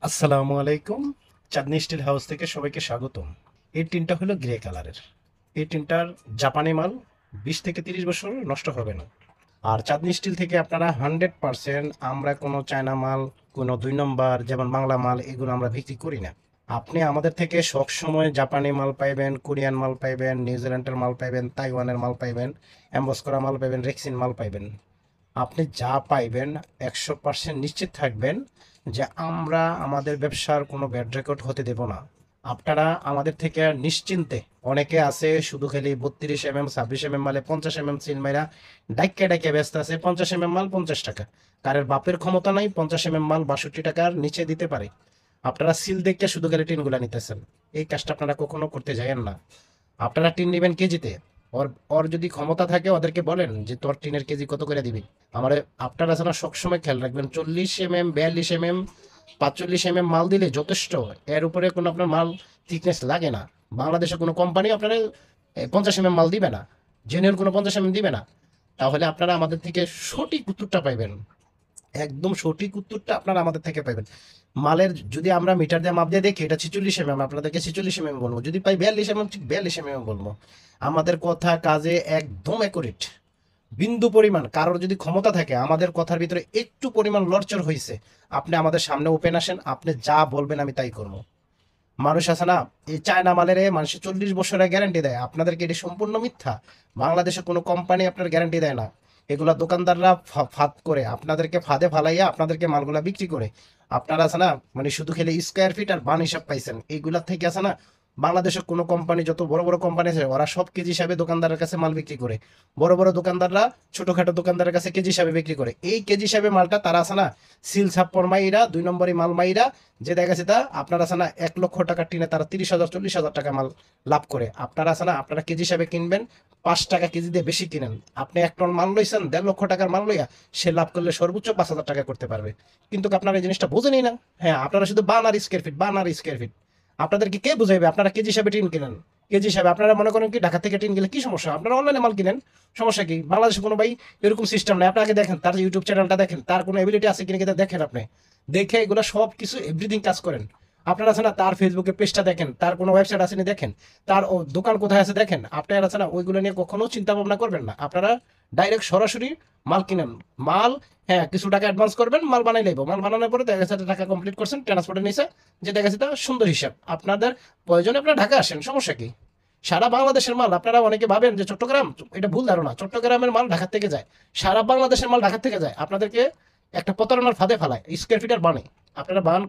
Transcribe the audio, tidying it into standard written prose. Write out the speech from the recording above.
আসসালামু আলাইকুম। চাঁদনি still house থেকে সবাইকে স্বাগতম। এই টিনটা হলো গ্রে কালারের। এই টিনটার জাপানি মাল 20 থেকে 30 বছর নষ্ট হবে না। আর চাঁদনি স্টিল থেকে আপনারা 100% আমরা কোনো চায়না মাল, কোনো 2 নম্বর যেমন বাংলা মাল এগুলো আমরা বিক্রি করি না। আপনি আমাদের থেকে সবসময় জাপানি মাল পাইবেন, কোরিয়ান মাল পাইবেন, নিউজিল্যান্ডের মাল পাইবেন, তাইওয়ানের মাল পাইবেন, অ্যাম্বস করা মাল পাইবেন, রেক্সিন মাল পাইবেন। আপনি যা পাইবেন 100% নিশ্চিত থাকবেন যে আমরা আমাদের ব্যবসার কোনো ব্যাড রেকর্ড হতে দেব না। আপনারা আমাদের থেকে নিশ্চিন্তে, অনেকে আছে শুধু খালি 32 mm 26 mm মালে 50 mm সিল মাইরা ডাইকে ডাইকে ব্যস্ত আছে। 50 mm মাল 50 টাকা, কারের বাপের ক্ষমতা নাই 50 mm মাল 62 টাকার নিচে দিতে পারে। আপনারা সিল দেখে শুধু খালি টিনগুলা নিতেছেন। এই কাজটা আপনারা কখনো করতে যায়েন না। আপনারা টিন নেবেন কেজিতে। ওর ওর যদি ক্ষমতা থাকে ওদেরকে বলেন যে তোর টিনের কেজি কত করে দিবি। আমার, আপনারা যেন সবসময় খেয়াল রাখবেন 40 mm 42 mm 45 mm মাল দিলে যথেষ্ট। এর উপরে কোনো আপনার মাল থিকনেস লাগে না। বাংলাদেশে কোনো কোম্পানি আপনারা 50 mm মাল দিবে না, জেনুইন কোনো 50 mm দিবে না। তাহলে আপনারা আমাদের থেকে সঠিক উত্তরটা পাইবেন। একদম সঠিক উত্তরটা আপনারা আমাদের থেকে পাইবেন। মালের যদি আমরা মিটার দিয়ে মাপ দিয়ে দেখি এটা 46 mm, আপনাদেরকে 46 mm বলবো। যদি পাই 42 mm, ঠিক 42 mm বলবো। আমাদের কথা কাজে একদম অ্যাকুরেট। বিন্দু পরিমাণ কারোর যদি ক্ষমতা থাকে, আমাদের কথার ভিতরে একটু পরিমাণ লড়চড় হয়েছে, আপনি আমাদের সামনে ওপেন আসেন, আপনি যা বলবেন আমি তাই করবো। মানুষ আছে না, এই চায়না মালের মানুষের 40 বছরের গ্যারান্টি দেয়, আপনাদেরকে এটি সম্পূর্ণ মিথ্যা। বাংলাদেশে কোনো কোম্পানি আপনার গ্যারান্টি দেয় না। এগুলা দোকানদাররা ফাঁদ করে আপনাদেরকে ফাঁদে ফালাইয়া আপনাদেরকে মালগুলা বিক্রি করে। আপনারা আছে না, মানে শুধু খেলে স্কোয়ার ফিট আর বান হিসাব পাইছেন, এইগুলা থেকে আছে না। বাংলাদেশের কোনো কোম্পানি, যত বড় বড় কোম্পানি আছে ওরা সব কেজি হিসাবে দোকানদারের কাছে মাল বিক্রি করে। বড় বড় দোকানদাররা ছোটখাটো দোকানদারের কাছে কেজি হিসাবে বিক্রি করে। এই কেজি হিসাবে মালটা তারা আছে না, সিল ছাপ্পর মাইরা 2 নম্বরই মাল মাইরা, যে দেখা গেছে তা আপনারা আছে না 1 লক্ষ টাকার টিনে তারা 30,000 40,000 টাকা মাল লাভ করে। আপনারা আছে না, আপনারা কেজি হিসাবে কিনবেন, 5 টাকা কেজি দিয়ে বেশি কিনেন। আপনি 1 টন মাল লইছেন 1.5 লক্ষ টাকার মাল লইয়া, সে লাভ করলে সর্বোচ্চ 5,000 টাকা করতে পারবে। কিন্তু আপনারা এই জিনিসটা বোঝেনই না। হ্যাঁ, আপনারা শুধু বানার স্কোয়ার ফিট, বানার স্কোয়ার ফিট। আপনাদেরকে কে বুঝাইবে? আপনারা কেজি হিসাবে টিন কিনেন। কেজি হিসাবে আপনারা মনে করেন কি ঢাকা থেকে টিন গেলে কি সমস্যা, আপনারা অনলাইনে মাল কিনেন, সমস্যা কি? বাংলাদেশে কোনো ভাই এরকম সিস্টেম নেই। আপনাকে দেখেন তার ইউটিউব চ্যানেলটা, দেখেন তার কোনো এবিলিটি আছে কিনা দেখেন আপনি। দেখে এগুলো সব কিছু এভরিথিং কাজ করেন। আপনারা আছে না তার ফেসবুকে পেজটা দেখেন, তার কোনো ওয়েবসাইট আছে না দেখেন, তার দোকান কোথায় আছে দেখেন। আপনারা আছে না ওইগুলো নিয়ে কখনো চিন্তা ভাবনা করবেন না। আপনারা ডাইরেক্ট সরাসরি মাল কিনেন। মাল, হ্যাঁ, কিছু টাকা অ্যাডভান্স করবেন, মাল বানাই লাইব। মাল বানানোর পরে দেখা গেছে টাকা কমপ্লিট করছেন, ট্রান্সপোর্টে নিয়েছে, যে দেখা গেছে তা সুন্দর হিসাব। আপনাদের প্রয়োজনে আপনারা ঢাকা আসেন, সমস্যা কি? সারা বাংলাদেশের মাল, আপনারা অনেকে ভাবেন যে চট্টগ্রাম, এটা ভুল ধারণা। চট্টগ্রামের মাল ঢাকা থেকে যায়, সারা বাংলাদেশের মাল ঢাকা থেকে যায়। আপনাদেরকে একটা প্রতারণার ফাঁদে ফেলায়, স্কোয়ার ফিটার বানে। আপনারা বান